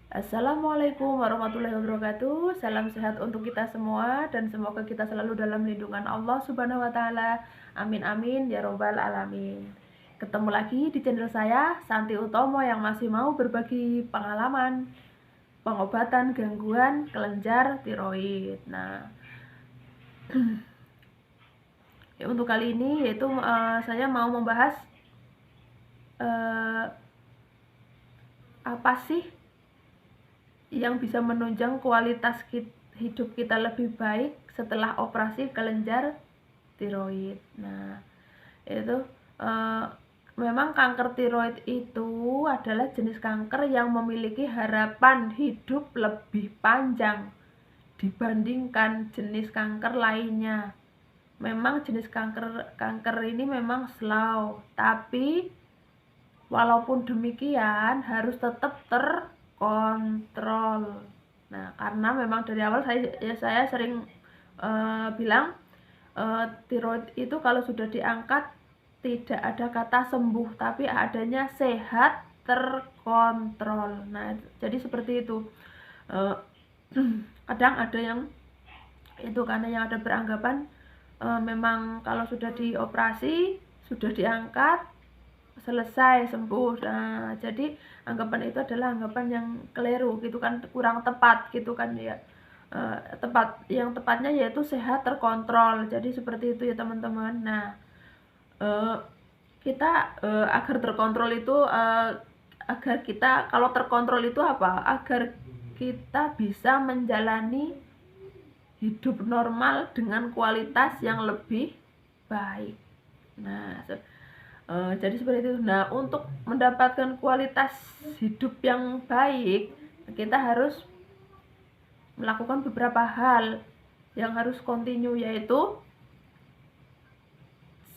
Assalamualaikum warahmatullahi wabarakatuh. Salam sehat untuk kita semua dan semoga kita selalu dalam lindungan Allah Subhanahu wa taala. Amin amin ya robbal alamin. Ketemu lagi di channel saya Santi Utomo yang masih mau berbagi pengalaman pengobatan gangguan kelenjar tiroid. Nah, untuk kali ini yaitu saya mau membahas uh, apa sih yang bisa menunjang kualitas hidup kita lebih baik setelah operasi kelenjar tiroid. Nah, itu memang kanker tiroid itu adalah jenis kanker yang memiliki harapan hidup lebih panjang dibandingkan jenis kanker lainnya. Memang jenis kanker ini memang slow, tapi walaupun demikian harus tetap terkontrol. Nah, karena memang dari awal saya sering bilang tiroid itu kalau sudah diangkat tidak ada kata sembuh, tapi adanya sehat terkontrol. Nah, jadi seperti itu. Kadang ada yang itu karena yang ada beranggapan memang kalau sudah dioperasi, sudah diangkat, selesai sembuh. Nah, jadi anggapan itu adalah anggapan yang keliru gitu kan, kurang tepat gitu kan ya. Yang tepatnya yaitu sehat terkontrol. Jadi seperti itu ya teman-teman. Nah, kita agar terkontrol itu agar kita kalau terkontrol itu apa? Agar kita bisa menjalani hidup normal dengan kualitas yang lebih baik. Nah, jadi seperti itu. Nah, untuk mendapatkan kualitas hidup yang baik, kita harus melakukan beberapa hal yang harus kontinu, yaitu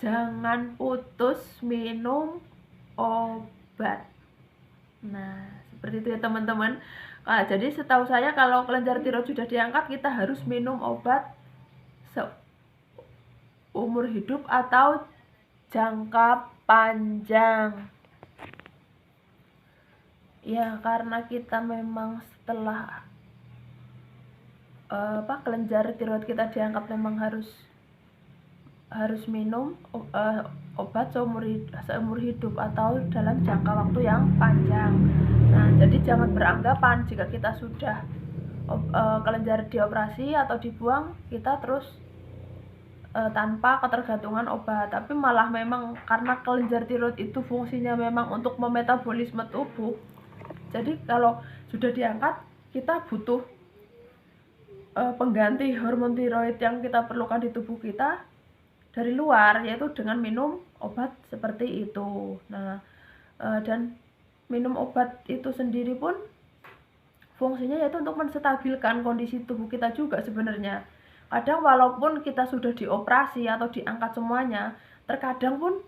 jangan putus minum obat. Nah, seperti itu ya teman-teman. Jadi setahu saya kalau kelenjar tiroid sudah diangkat, kita harus minum obat seumur hidup atau jangka panjang. Ya, karena kita memang setelah kelenjar tiroid kita diangkat memang harus minum obat seumur hidup atau dalam jangka waktu yang panjang. Nah, jadi jangan beranggapan jika kita sudah kelenjar dioperasi atau dibuang, kita terus tanpa ketergantungan obat, tapi malah memang karena kelenjar tiroid itu fungsinya memang untuk memetabolisme tubuh. Jadi kalau sudah diangkat, kita butuh pengganti hormon tiroid yang kita perlukan di tubuh kita dari luar, yaitu dengan minum obat seperti itu. Nah, dan minum obat itu sendiri pun fungsinya yaitu untuk menstabilkan kondisi tubuh kita juga sebenarnya. Kadang walaupun kita sudah dioperasi atau diangkat semuanya, terkadang pun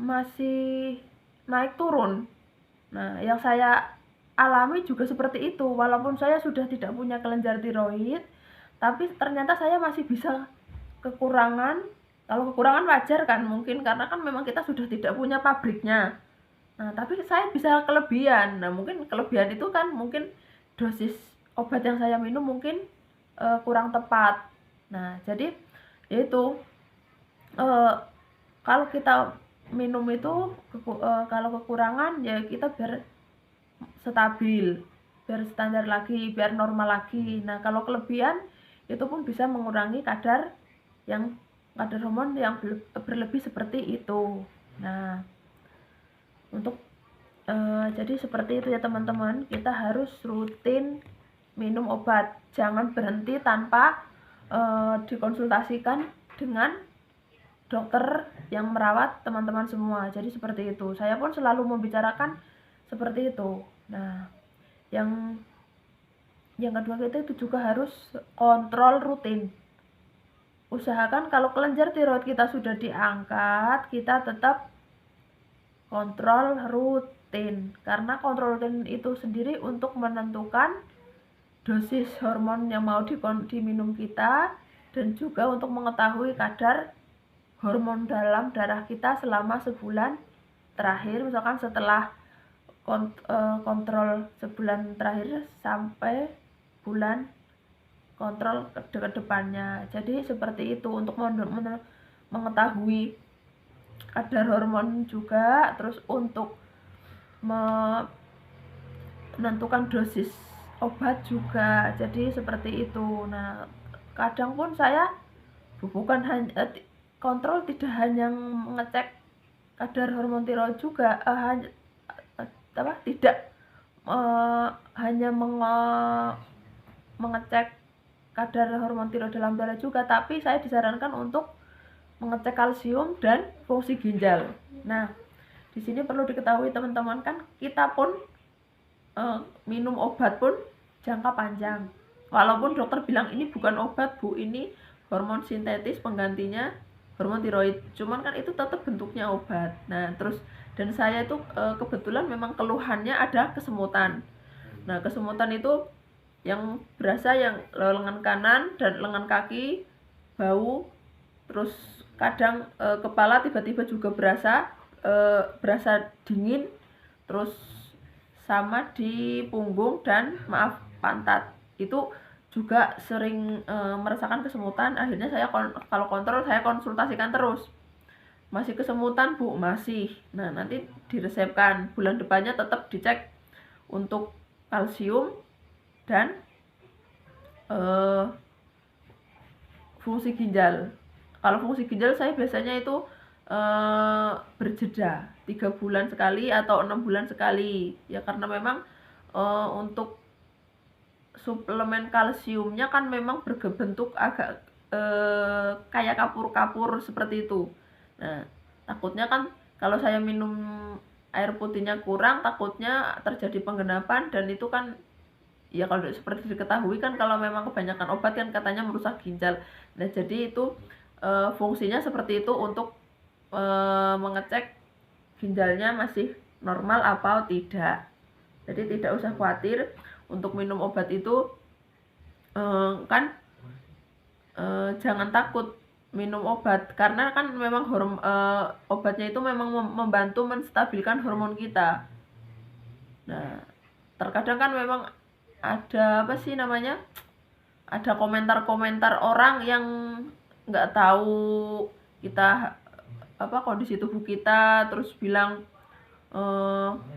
masih naik turun. Nah, yang saya alami juga seperti itu. Walaupun saya sudah tidak punya kelenjar tiroid, tapi ternyata saya masih bisa kekurangan. Kalau kekurangan wajar kan, mungkin karena kan memang kita sudah tidak punya pabriknya. Nah, tapi saya bisa kelebihan. Nah, mungkin kelebihan itu kan mungkin dosis obat yang saya minum mungkin kurang tepat. Nah, jadi yaitu kalau kita minum itu kalau kekurangan ya kita biar stabil, biar standar lagi, biar normal lagi. Nah, kalau kelebihan itu pun bisa mengurangi kadar hormon yang berlebih seperti itu. Nah, untuk jadi seperti itu ya teman-teman, kita harus rutin minum obat, jangan berhenti tanpa dikonsultasikan dengan dokter yang merawat teman-teman semua. Jadi seperti itu, saya pun selalu membicarakan seperti itu. Nah, yang kedua kita itu juga harus kontrol rutin. Usahakan kalau kelenjar tiroid kita sudah diangkat, kita tetap kontrol rutin, karena kontrol rutin itu sendiri untuk menentukan dosis hormon yang mau diminum kita, dan juga untuk mengetahui kadar hormon dalam darah kita selama sebulan terakhir, misalkan setelah kontrol sebulan terakhir sampai bulan kontrol ke depannya. Jadi seperti itu untuk mengetahui kadar hormon juga, terus untuk menentukan dosis obat juga. Jadi seperti itu. Nah, kadang pun saya bukan hanya kontrol, tidak hanya mengecek kadar hormon tiroid juga, tidak hanya mengecek kadar hormon tiroid dalam darah juga, tapi saya disarankan untuk mengecek kalsium dan fungsi ginjal. Nah, di sini perlu diketahui teman-teman, kan kita pun minum obat pun jangka panjang. Walaupun dokter bilang ini bukan obat Bu, ini hormon sintetis penggantinya hormon tiroid, cuman kan itu tetap bentuknya obat. Nah, terus dan saya itu kebetulan memang keluhannya ada kesemutan. Nah, kesemutan itu yang berasa yang lengan kanan dan lengan kaki, bau, terus kadang kepala tiba-tiba juga berasa dingin, terus sama di punggung dan pantat itu juga sering merasakan kesemutan. Akhirnya saya kalau kontrol saya konsultasikan terus, masih kesemutan Bu, masih. Nah, nanti diresepkan bulan depannya tetap dicek untuk kalsium dan fungsi ginjal. Kalau fungsi ginjal saya biasanya itu berjeda 3 bulan sekali atau 6 bulan sekali ya, karena memang untuk suplemen kalsiumnya kan memang berbentuk agak kayak kapur-kapur seperti itu. Nah, takutnya kan kalau saya minum air putihnya kurang, takutnya terjadi penggenapan, dan itu kan ya kalau seperti diketahui kan kalau memang kebanyakan obat kan katanya merusak ginjal. Nah, jadi itu fungsinya seperti itu untuk mengecek ginjalnya masih normal apa tidak. Jadi tidak usah khawatir untuk minum obat itu, kan jangan takut minum obat, karena kan memang obatnya itu memang membantu menstabilkan hormon kita. Nah, terkadang kan memang ada ada komentar-komentar orang yang nggak tahu kita kondisi tubuh kita, terus bilang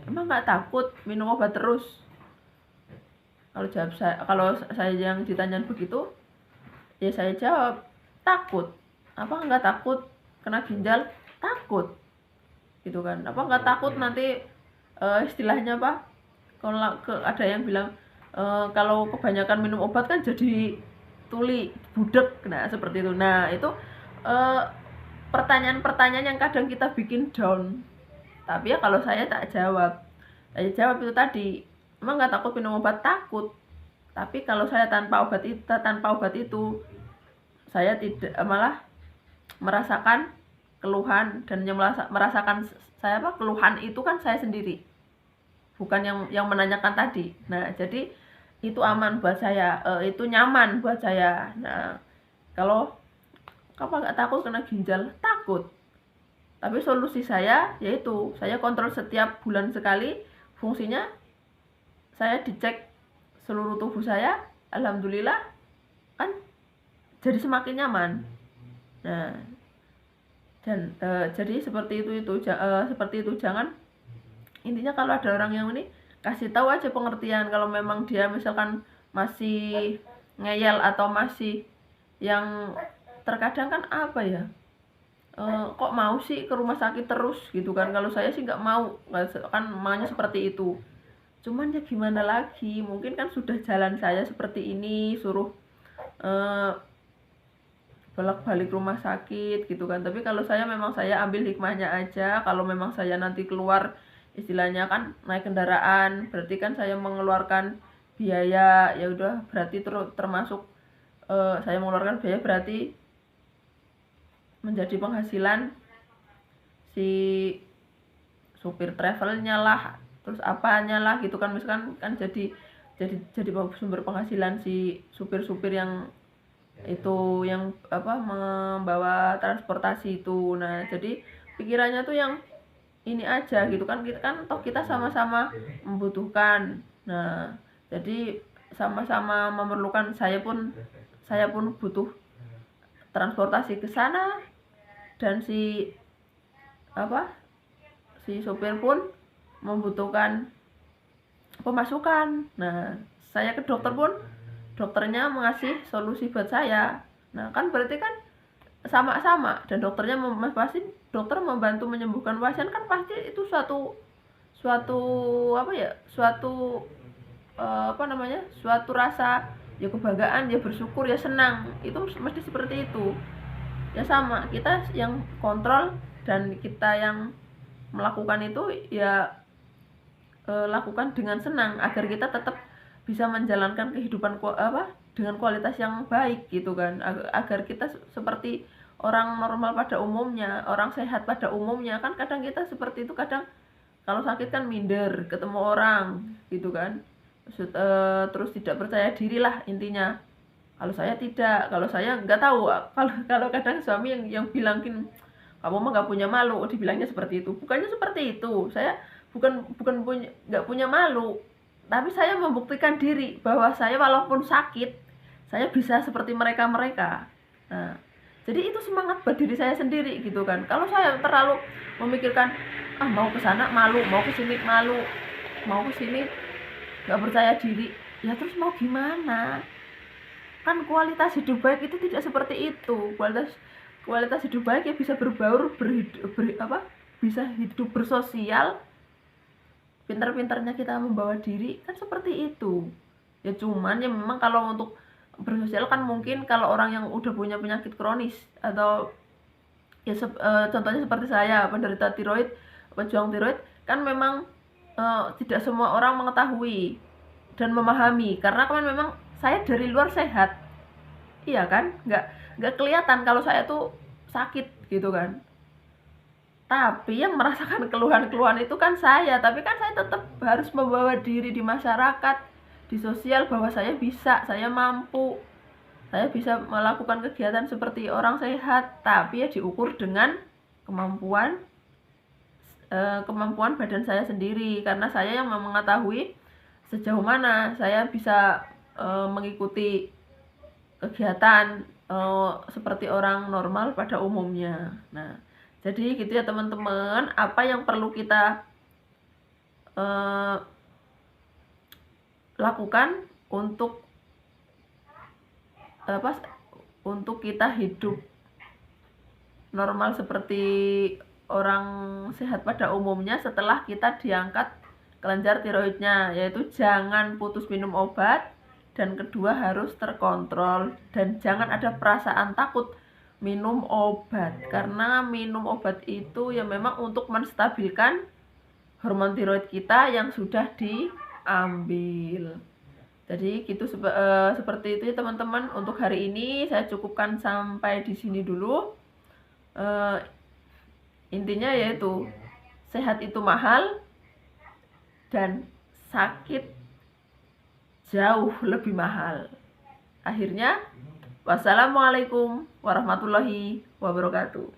emang nggak takut minum obat terus. Kalau saya yang ditanya begitu, ya saya jawab takut. Apa nggak takut kena ginjal? Takut, gitu kan. Apa nggak takut nanti istilahnya kalau ada yang bilang kalau kebanyakan minum obat kan jadi tuli, budek. Nah, seperti itu. Nah, itu pertanyaan-pertanyaan yang kadang kita bikin down. Tapi ya kalau saya tak jawab. Saya jawab itu tadi, emang nggak takut minum obat? Takut. Tapi kalau saya tanpa obat itu saya tidak malah merasakan keluhan, dan yang merasakan saya keluhan itu kan saya sendiri, bukan yang menanyakan tadi. Nah, jadi itu aman buat saya, itu nyaman buat saya. Nah, kalau nggak takut kena ginjal? Takut. Tapi solusi saya yaitu saya kontrol setiap bulan sekali, fungsinya saya dicek seluruh tubuh saya, alhamdulillah kan jadi semakin nyaman. Nah, dan jadi seperti itu jangan, intinya kalau ada orang yang ini, kasih tahu aja pengertian. Kalau memang dia misalkan masih ngeyel atau masih yang terkadang kan kok mau sih ke rumah sakit terus gitu kan. Kalau saya sih nggak mau, kan maunya seperti itu. Cuman ya gimana lagi, mungkin kan sudah jalan saya seperti ini, suruh bolak-balik rumah sakit gitu kan. Tapi kalau saya memang saya ambil hikmahnya aja. Kalau memang saya nanti keluar, istilahnya kan naik kendaraan, berarti kan saya mengeluarkan biaya, ya udah berarti termasuk saya mengeluarkan biaya, berarti menjadi penghasilan si supir travelnya lah, terus apanya lah gitu kan, misalkan kan jadi sumber penghasilan si supir-supir yang itu, yang membawa transportasi itu. Nah, jadi pikirannya tuh yang ini aja gitu kan, kita kan toh kita sama-sama membutuhkan. Nah, jadi sama-sama memerlukan, saya pun butuh transportasi ke sana, dan si sopir pun membutuhkan pemasukan. Nah, saya ke dokter pun dokternya mengasih solusi buat saya. Nah, kan berarti kan sama-sama, dan dokternya pasti dokter membantu menyembuhkan pasien, kan pasti itu suatu suatu rasa ya kebanggaan, ya bersyukur, ya senang. Itu mesti seperti itu. Ya sama, kita yang kontrol dan kita yang melakukan itu ya lakukan dengan senang, agar kita tetap bisa menjalankan kehidupan dengan kualitas yang baik gitu kan, agar kita seperti orang normal pada umumnya, orang sehat pada umumnya. Kan kadang kita seperti itu, kadang kalau sakit kan minder ketemu orang gitu kan, terus tidak percaya diri lah intinya. Kalau saya tidak, kalau saya nggak tahu, kalau kadang suami yang bilangin kamu mah nggak punya malu, dibilangnya seperti itu. Bukannya seperti itu, saya nggak punya malu, tapi saya membuktikan diri bahwa saya walaupun sakit, saya bisa seperti mereka. Nah, jadi itu semangat buat diri saya sendiri gitu kan. Kalau saya terlalu memikirkan mau ke sana malu, mau ke sini malu, mau ke sini nggak percaya diri, ya terus mau gimana? Kan kualitas hidup baik itu tidak seperti itu. Kualitas hidup baik ya bisa berbaur, bisa hidup bersosial, pintar-pintarnya kita membawa diri, kan seperti itu. Ya cuman ya memang kalau untuk bersosial kan mungkin kalau orang yang udah punya penyakit kronis, atau ya contohnya seperti saya, penderita tiroid, pejuang tiroid, kan memang tidak semua orang mengetahui dan memahami, karena kan memang saya dari luar sehat, iya kan, nggak kelihatan kalau saya tuh sakit gitu kan. Tapi yang merasakan keluhan-keluhan itu kan saya, tapi kan saya tetap harus membawa diri di masyarakat, di sosial, bahwa saya bisa, saya mampu, saya bisa melakukan kegiatan seperti orang sehat, tapi ya diukur dengan kemampuan badan saya sendiri, karena saya yang mengetahui sejauh mana saya bisa mengikuti kegiatan seperti orang normal pada umumnya. Nah, jadi gitu ya teman-teman, apa yang perlu kita lakukan untuk kita hidup normal seperti orang sehat pada umumnya setelah kita diangkat kelenjar tiroidnya, yaitu jangan putus minum obat, dan kedua harus terkontrol, dan jangan ada perasaan takut minum obat, karena minum obat itu ya memang untuk menstabilkan hormon tiroid kita yang sudah diambil. Jadi gitu, seperti itu ya teman-teman. Untuk hari ini saya cukupkan sampai di sini dulu. Intinya yaitu sehat itu mahal dan sakit jauh lebih mahal. Akhirnya, wassalamualaikum warahmatullahi wabarakatuh.